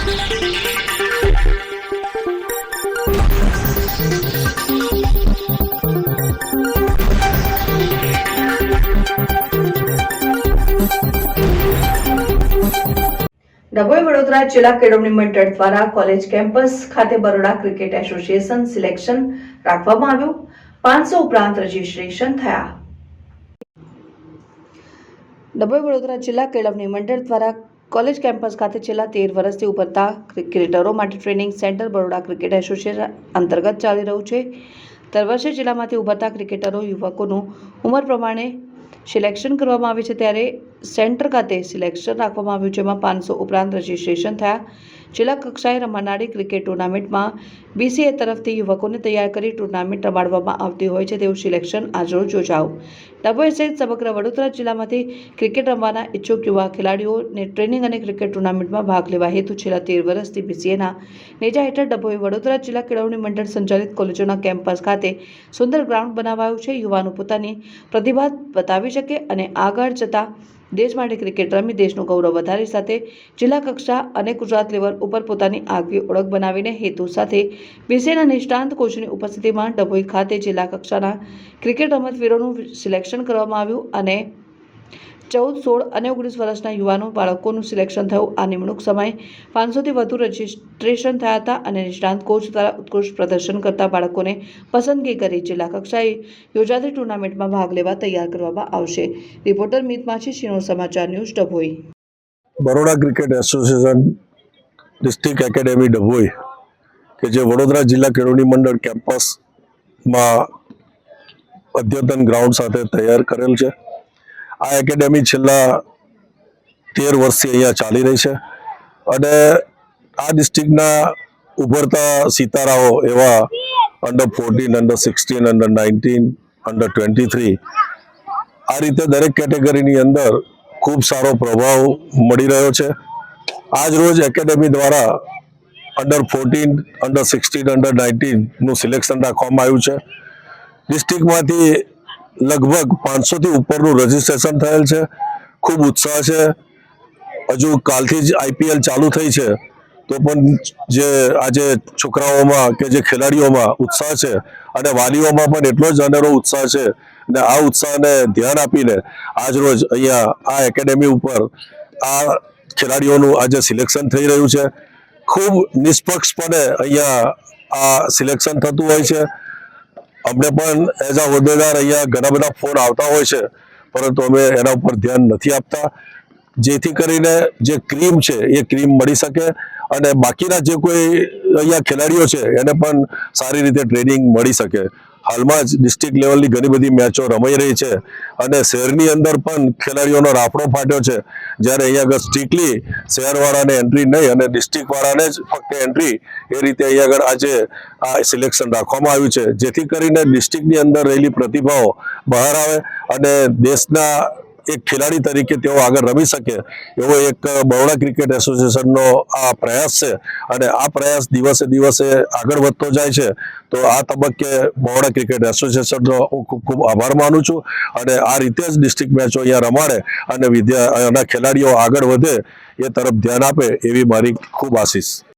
ડભોઈ વડોદરા જિલ્લા કેળવણી મંડળ દ્વારા કોલેજ કેમ્પસ ખાતે બરોડા ક્રિકેટ એસોસિએશન સિલેક્શન રાખવામાં આવ્યું. 500 ઉપરાંત રજીસ્ટ્રેશન થયા. ડભોઈ વડોદરા જિલ્લા કેળવણી મંડળ દ્વારા કોલેજ કેમ્પસ ખાતે છેલ્લા 13 વર્ષથી ઉભરતા ક્રિકેટરો માટે training centre Baroda cricket association અંતર્ગત ચાલી રહ્યું છે. દર વર્ષે જિલ્લામાંથી ઉભરતા ક્રિકેટરો યુવકોનું ઉંમર પ્રમાણે સિલેક્શન કરવામાં આવે છે, ત્યારે સેન્ટર ખાતે સિલેક્શન રાખવામાં આવ્યું, જેમાં 500 ઉપરાંત રજીસ્ટ્રેશન થયા. જિલ્લા કક્ષાએ રમાનારી ક્રિકેટ ટુર્નામેન્ટમાં BCA તરફથી યુવકોને તૈયાર કરી ટુર્નામેન્ટ રમાડવામાં આવતી હોય છે, તેવું સિલેક્શન આજરોજ યોજાયું. ડભોઈ સહિત સમગ્ર વડોદરા જિલ્લામાંથી ક્રિકેટ રમવાના ઈચ્છુક યુવા ખેલાડીઓને ટ્રેનિંગ અને ક્રિકેટ ટુર્નામેન્ટમાં ભાગ લેવા હેતુ છેલ્લા 13 વર્ષથી BCAના નેજા હેઠળ ડભોઈ વડોદરા જિલ્લા કેળવણી મંડળ સંચાલિત કોલેજોના કેમ્પસ ખાતે સુંદર ગ્રાઉન્ડ બનાવાયું છે. યુવાનો પોતાની પ્રતિભા બતાવી શકે અને આગળ જતા દેશ માટે ક્રિકેટ રમી દેશનું ગૌરવ વધારી સાથે જિલ્લા કક્ષા અને ગુજરાત લેવલ ઉપર પોતાની આગવી ઓળખ બનાવીને હેતુ સાથે BCAના નિષ્ણાંત કોચની ઉપસ્થિતિમાં ડભોઈ ખાતે જિલ્લા કક્ષાના ક્રિકેટ રમતવીરોનું સિલેક્શન કરવામાં આવ્યું અને 14, 16 અને 19 વર્ષના યુવાનો બાળકોનું સિલેક્શન થયું. આ નિમણૂક સમયે 500થી વધુ રજીસ્ટ્રેશન થયા હતા અને નિષ્ણાંત કોચ દ્વારા ઉત્કૃષ્ટ પ્રદર્શન કરતા બાળકોને પસંદગી કરી જિલ્લા કક્ષાએ યોજાતી ટુર્નામેન્ટમાં ભાગ લેવા તૈયાર કરવામાં આવશે. રિપોર્ટર મિત માછી, શિનોર સમાચાર news, Dabhoi. Baroda cricket association district academy Dabhoi કે જે વડોદરા જિલ્લા કેળવણી મંડળ કેમ્પસમાં અદ્યતન ગ્રાઉન્ડ સાથે તૈયાર કરેલ છે. આ એકેડેમી છેલ્લા 13 વર્ષથી અહીંયા ચાલી રહી છે અને આ ડિસ્ટ્રિક્ટના ઉભરતા સિતારાઓ એવા અંડર 14, અંડર 16, અંડર 19, અંડર 23 આ રીતે દરેક કેટેગરીની અંદર ખૂબ સારો પ્રભાવ મળી રહ્યો છે. આજ રોજ એકેડેમી દ્વારા અંડર 14, અંડર 16, અંડર 19નું સિલેક્શન રાખવામાં આવ્યું છે. ડિસ્ટ્રિક્ટમાંથી લગભગ 500થી ઉપરનું રજીસ્ટ્રેશન થયેલ છે. ખૂબ ઉત્સાહ છે. હજુ કાલથી જ IPL ચાલુ થઈ છે, તો પણ જે આજે છોકરાઓમાં કે જે ખેલાડીઓમાં ઉત્સાહ છે અને વાલીઓમાં પણ એટલો જ અનેરો ઉત્સાહ છે અને આ ઉત્સાહને ધ્યાન આપીને આજરોજ અહીંયા આ એકેડેમી ઉપર આ ખેલાડીઓનું આજે સિલેક્શન થઈ રહ્યું છે. ખૂબ નિષ્પક્ષપણે અહીંયા આ સિલેક્શન થતું હોય છે. અમને પણ એઝ અ હોદ્દેદાર અહીંયા ઘણા બધા ફોન આવતા હોય છે, પરંતુ અમે એના ઉપર ધ્યાન નથી આપતા, જેથી કરીને જે ક્રીમ છે એ ક્રીમ મળી શકે અને બાકીના જે કોઈ અહીંયા ખેલાડીઓ છે એને પણ સારી રીતે ટ્રેનિંગ મળી શકે. હાલમાં જ ડિસ્ટ્રિક્ટ લેવલની ઘણી બધી મેચો રમાઈ રહી છે અને શહેરની અંદર પણ ખેલાડીઓનો રાફડો ફાટ્યો છે, જ્યારે અહીંયા આગળ સ્ટ્રિક્ટલી શહેરવાળાને એન્ટ્રી નહીં અને ડિસ્ટ્રિક્ટવાળાને જ ફક્ત એન્ટ્રી એ રીતે અહીંયા આગળ આજે આ સિલેક્શન રાખવામાં આવ્યું છે, જેથી કરીને ડિસ્ટ્રિક્ટની અંદર રહેલી પ્રતિભાઓ બહાર આવે અને દેશના એક ખેલાડી તરીકે તેઓ આગળ રમી શકે એવો એક બરોડા ક્રિકેટ એસોસિએશનનો આ પ્રયાસ છે અને આ પ્રયાસ દિવસે દિવસે આગળ વધતો જાય છે. તો આ તબક્કે બરોડા ક્રિકેટ એસોસિએશનનો હું ખૂબ ખૂબ આભાર માનું છું અને આ રીતે જ ડિસ્ટ્રિક્ટ મેચો અહીંયા રમાડે અને ખેલાડીઓ આગળ વધે એ તરફ ધ્યાન આપે એવી મારી ખૂબ આશીષ.